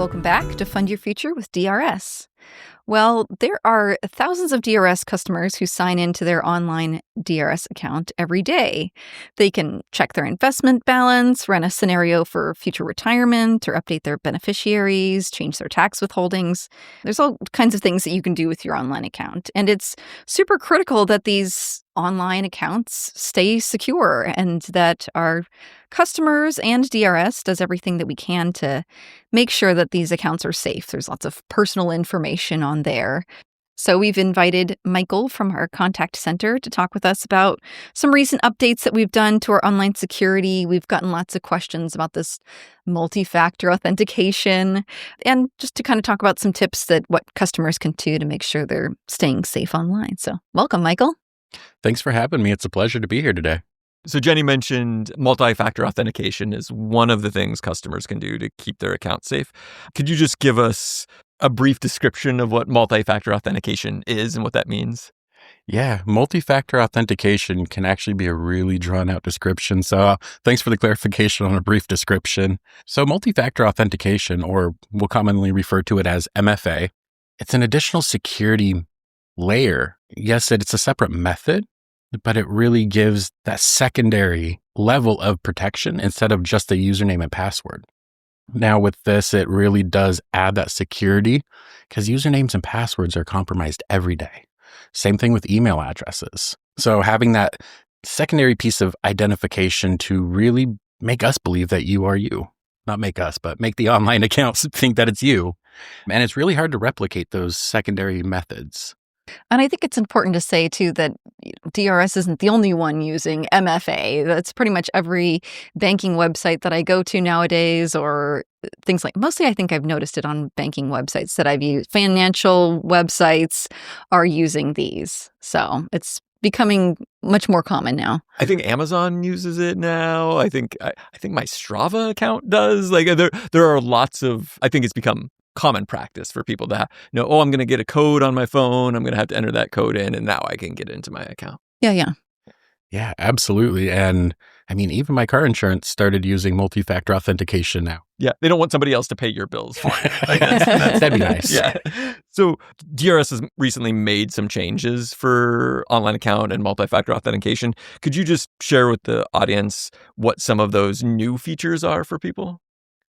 Welcome back to Fund Your Future with DRS. Well, there are thousands of DRS customers who sign into their online DRS account every day. They can check their investment balance, run a scenario for future retirement, or update their beneficiaries, change their tax withholdings. There's all kinds of things that you can do with your online account. And it's super critical that these online accounts stay secure and that our customers and DRS does everything that we can to make sure that these accounts are safe. There's lots of personal information on there. So we've invited Michael from our contact center to talk with us about some recent updates that we've done to our online security. We've gotten lots of questions about this multi-factor authentication and just to kind of talk about some tips that what customers can do to make sure they're staying safe online. So welcome, Michael. Thanks for having me. It's a pleasure to be here today. So Jenny mentioned multi-factor authentication is one of the things customers can do to keep their account safe. Could you just give us a brief description of what multi-factor authentication is and what that means? Yeah, multi-factor authentication can actually be a really drawn-out description. So thanks for the clarification on a brief description. So multi-factor authentication, or we'll commonly refer to it as MFA, it's an additional security layer. Yes, it's a separate method, but it really gives that secondary level of protection instead of just the username and password. Now with this, it really does add that security because usernames and passwords are compromised every day. Same thing with email addresses. So having that secondary piece of identification to really make us believe that you are you. Not make us, but make the online accounts think that it's you. And it's really hard to replicate those secondary methods. And I think it's important to say, too, that DRS isn't the only one using MFA. That's pretty much every banking website that I go to nowadays, or things like, mostly I think I've noticed it on banking websites that I've used. Financial websites are using these. So it's becoming much more common now. I think Amazon uses it now. I think my Strava account does. Like there are lots of, I think it's become common practice for people to know, I'm going to get a code on my phone. I'm going to have to enter that code in, and now I can get into my account. Yeah, absolutely. And I mean, even my car insurance started using multi-factor authentication now. Yeah, they don't want somebody else to pay your bills for it. That'd be nice. Yeah. So DRS has recently made some changes for online account and multi-factor authentication. Could you just share with the audience what some of those new features are for people?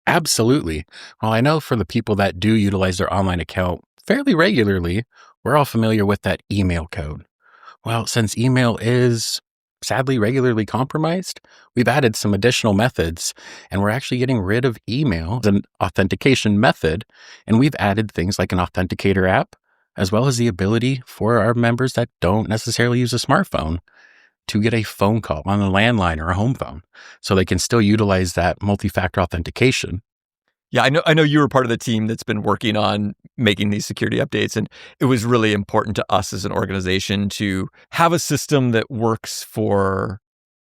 Absolutely. Well, I know for the people that do utilize their online account fairly regularly, we're all familiar with that email code. Well, since email is sadly regularly compromised, we've added some additional methods, and we're actually getting rid of email as an authentication method. And we've added things like an authenticator app, as well as the ability for our members that don't necessarily use a smartphone to get a phone call on a landline or a home phone, so they can still utilize that multi-factor authentication. Yeah, I know you were part of the team that's been working on making these security updates, and it was really important to us as an organization to have a system that works for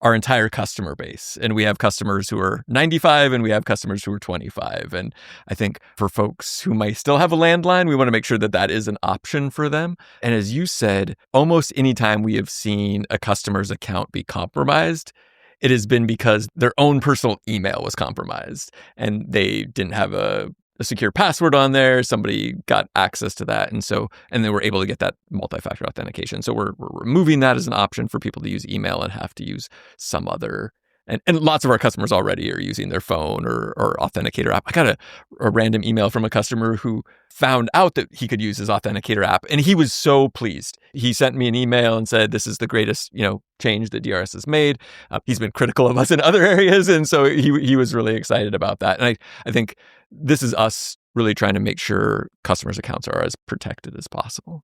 our entire customer base. And we have customers who are 95 and we have customers who are 25. And I think for folks who might still have a landline, we want to make sure that that is an option for them. And as you said, almost any time we have seen a customer's account be compromised, it has been because their own personal email was compromised and they didn't have a secure password on there. Somebody got access to that. And they were able to get that multi-factor authentication. So we're removing that as an option for people to use email and have to use some other. And lots of our customers already are using their phone or authenticator app. I got a random email from a customer who found out that he could use his authenticator app, and he was so pleased. He sent me an email and said, "This is the greatest, change that DRS has made." He's been critical of us in other areas, and so he was really excited about that. And I think this is us really trying to make sure customers' accounts are as protected as possible.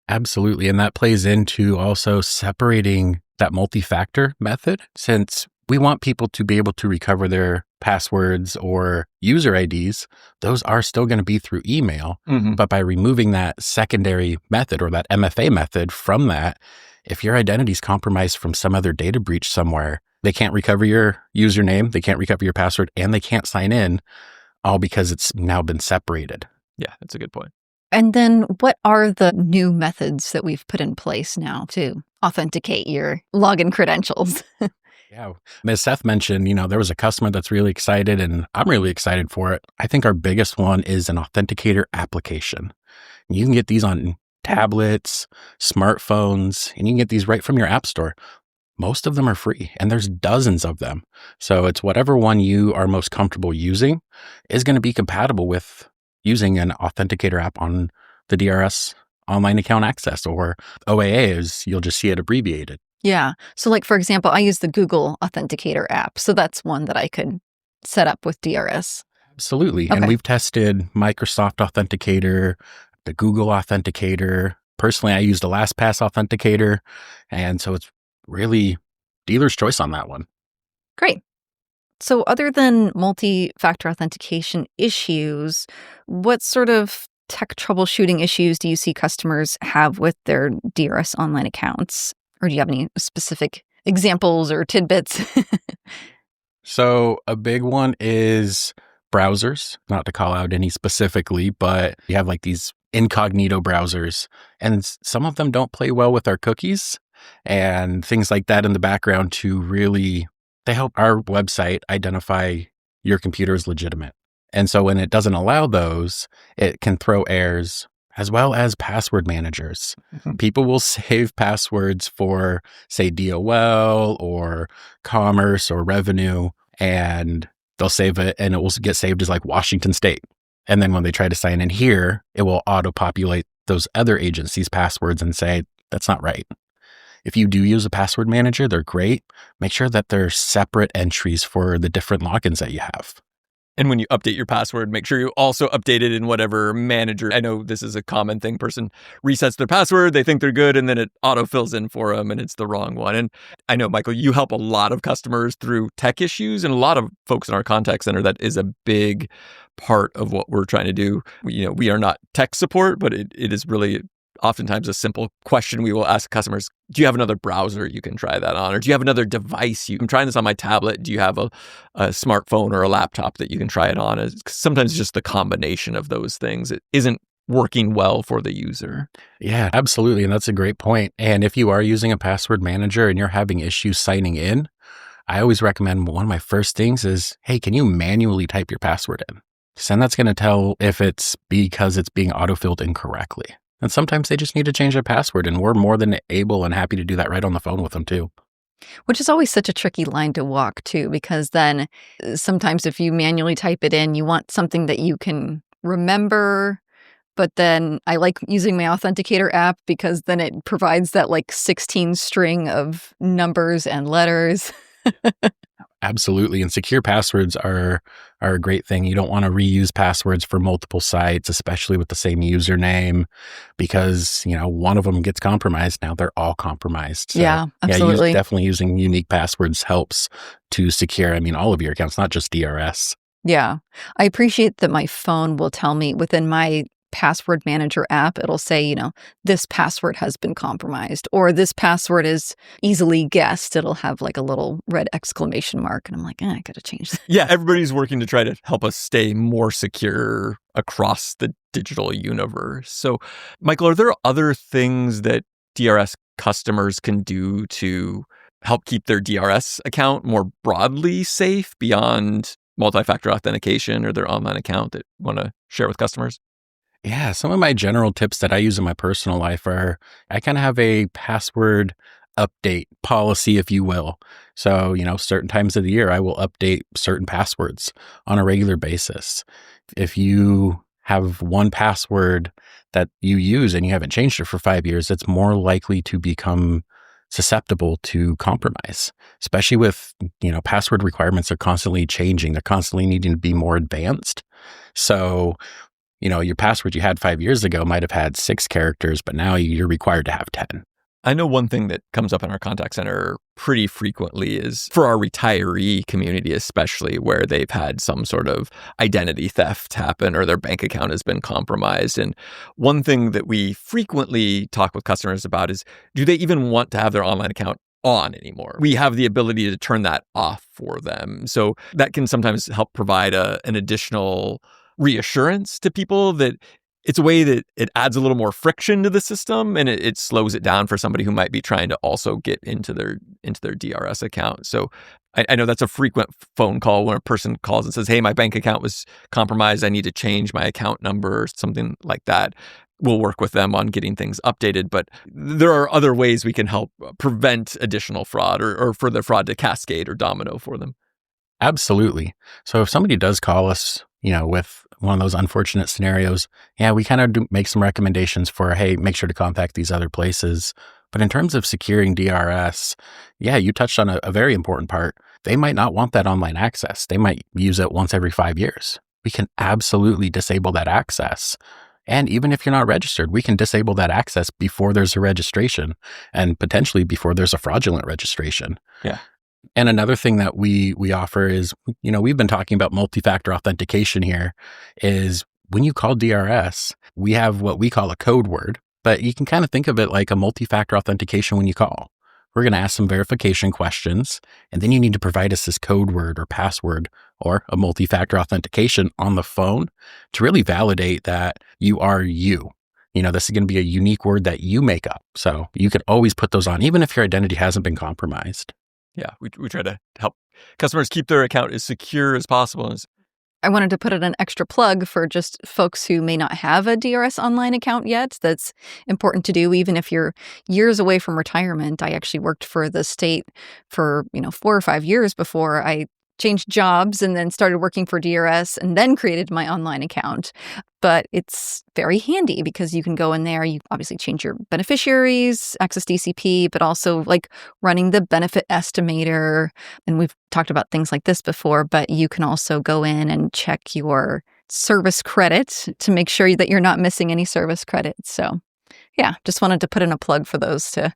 Absolutely, and that plays into also separating that multi-factor method, since we want people to be able to recover their passwords or user IDs. Those are still going to be through email. Mm-hmm. But by removing that secondary method or that MFA method from that, if your identity is compromised from some other data breach somewhere, they can't recover your username, they can't recover your password, and they can't sign in, all because it's now been separated. Yeah, that's a good point. And then what are the new methods that we've put in place now to authenticate your login credentials? Yeah. As Seth mentioned, there was a customer that's really excited, and I'm really excited for it. I think our biggest one is an authenticator application. You can get these on tablets, smartphones, and you can get these right from your app store. Most of them are free, and there's dozens of them. So it's whatever one you are most comfortable using is going to be compatible with using an authenticator app on the DRS online account access, or OAA, as you'll just see it abbreviated. Yeah. So like, for example, I use the Google Authenticator app. So that's one that I could set up with DRS. Absolutely. And Okay. we've tested Microsoft Authenticator, the Google Authenticator. Personally, I use the LastPass Authenticator. And so it's really dealer's choice on that one. Great. So other than multi-factor authentication issues, what sort of tech troubleshooting issues do you see customers have with their DRS online accounts? Or do you have any specific examples or tidbits? So a big one is browsers, not to call out any specifically, but you have like these incognito browsers, and some of them don't play well with our cookies and things like that in the background they help our website identify your computer as legitimate. And so when it doesn't allow those, it can throw errors, as well as password managers. People will save passwords for, say, DOL or commerce or revenue, and they'll save it and it will get saved as like Washington State. And then when they try to sign in here, it will auto-populate those other agencies' passwords and say, that's not right. If you do use a password manager, they're great. Make sure that they're separate entries for the different logins that you have. And when you update your password, make sure you also update it in whatever manager. I know this is a common thing. Person resets their password, they think they're good, and then it auto-fills in for them, and it's the wrong one. And I know, Michael, you help a lot of customers through tech issues, and a lot of folks in our contact center, that is a big part of what we're trying to do. We are not tech support, but it is really oftentimes a simple question we will ask customers. Do you have another browser you can try that on? Or do you have another device? I'm trying this on my tablet. Do you have a smartphone or a laptop that you can try it on? Sometimes just the combination of those things, it isn't working well for the user. Yeah, absolutely. And that's a great point. And if you are using a password manager and you're having issues signing in, I always recommend one of my first things is, hey, can you manually type your password in? And that's going to tell if it's because it's being autofilled incorrectly. And sometimes they just need to change their password, and we're more than able and happy to do that right on the phone with them too. Which is always such a tricky line to walk too, because then sometimes if you manually type it in, you want something that you can remember. But then I like using my Authenticator app because then it provides that like 16 string of numbers and letters. Absolutely. And secure passwords are a great thing. You don't want to reuse passwords for multiple sites, especially with the same username, because, one of them gets compromised. Now they're all compromised. So, yeah, absolutely. Definitely using unique passwords helps to secure, all of your accounts, not just DRS. Yeah. I appreciate that my phone will tell me within my password manager app, it'll say, this password has been compromised, or this password is easily guessed. It'll have like a little red exclamation mark. And I'm like, I got to change that. Yeah, everybody's working to try to help us stay more secure across the digital universe. So, Michael, are there other things that DRS customers can do to help keep their DRS account more broadly safe beyond multi-factor authentication or their online account that you want to share with customers? Yeah, some of my general tips that I use in my personal life are I kind of have a password update policy, if you will. So, certain times of the year, I will update certain passwords on a regular basis. If you have one password that you use and you haven't changed it for 5 years, it's more likely to become susceptible to compromise, especially with, password requirements are constantly changing. They're constantly needing to be more advanced. So, your password you had 5 years ago might have had 6 characters, but now you're required to have 10. I know one thing that comes up in our contact center pretty frequently is for our retiree community, especially where they've had some sort of identity theft happen or their bank account has been compromised. And one thing that we frequently talk with customers about is, do they even want to have their online account on anymore? We have the ability to turn that off for them. So that can sometimes help provide an additional reassurance to people that it's a way that it adds a little more friction to the system, and it slows it down for somebody who might be trying to also get into their DRS account. So I know that's a frequent phone call when a person calls and says, hey, my bank account was compromised. I need to change my account number or something like that. We'll work with them on getting things updated. But there are other ways we can help prevent additional fraud or for the fraud to cascade or domino for them. Absolutely. So if somebody does call us, with one of those unfortunate scenarios, we kind of make some recommendations for, hey, make sure to contact these other places. But in terms of securing DRS, you touched on a very important part. They might not want that online access. They might use it once every 5 years. We can absolutely disable that access. And even if you're not registered, we can disable that access before there's a registration and potentially before there's a fraudulent registration. Yeah. And another thing that we offer is, we've been talking about multi-factor authentication here, is when you call DRS, we have what we call a code word, but you can kind of think of it like a multi-factor authentication when you call. We're going to ask some verification questions, and then you need to provide us this code word or password or a multi-factor authentication on the phone to really validate that you are you. This is going to be a unique word that you make up. So you could always put those on, even if your identity hasn't been compromised. Yeah, we try to help customers keep their account as secure as possible. I wanted to put in an extra plug for just folks who may not have a DRS online account yet. That's important to do, even if you're years away from retirement. I actually worked for the state for 4 or 5 years before I changed jobs and then started working for DRS and then created my online account. But it's very handy because you can go in there, you obviously change your beneficiaries, access DCP, but also like running the benefit estimator. And we've talked about things like this before, but you can also go in and check your service credit to make sure that you're not missing any service credit. So just wanted to put in a plug for those to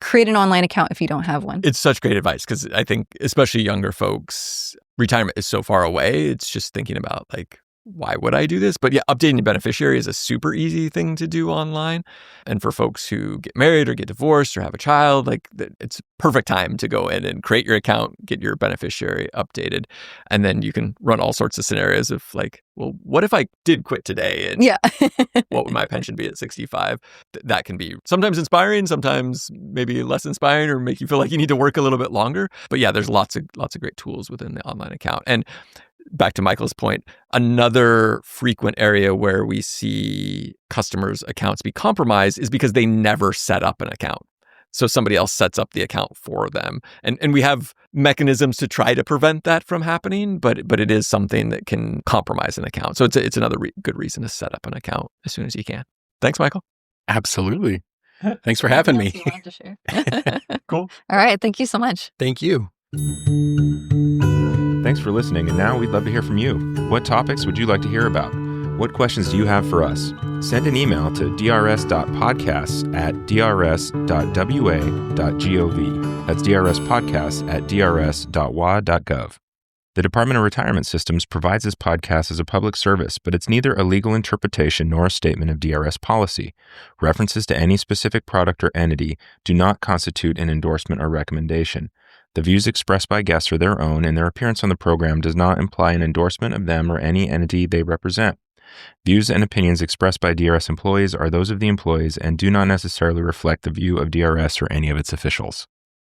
create an online account if you don't have one. It's such great advice because I think especially younger folks, retirement is so far away. It's just thinking about why would I do this? But updating the beneficiary is a super easy thing to do online. And for folks who get married or get divorced or have a child, it's perfect time to go in and create your account, get your beneficiary updated. And then you can run all sorts of scenarios of what if I did quit today? And what would my pension be at 65? That can be sometimes inspiring, sometimes maybe less inspiring or make you feel like you need to work a little bit longer. But there's lots of great tools within the online account. And back to Michael's point, another frequent area where we see customers' accounts be compromised is because they never set up an account. So somebody else sets up the account for them. And we have mechanisms to try to prevent that from happening, but it is something that can compromise an account. So it's another good reason to set up an account as soon as you can. Thanks, Michael. Absolutely. Thanks for having me. To share. Cool. All right. Thank you so much. Thank you. Thanks for listening, and now we'd love to hear from you. What topics would you like to hear about? What questions do you have for us? Send an email to drs.podcasts@drs.wa.gov. That's drspodcasts@drs.wa.gov. The Department of Retirement Systems provides this podcast as a public service, but it's neither a legal interpretation nor a statement of DRS policy. References to any specific product or entity do not constitute an endorsement or recommendation. The views expressed by guests are their own, and their appearance on the program does not imply an endorsement of them or any entity they represent. Views and opinions expressed by DRS employees are those of the employees and do not necessarily reflect the view of DRS or any of its officials.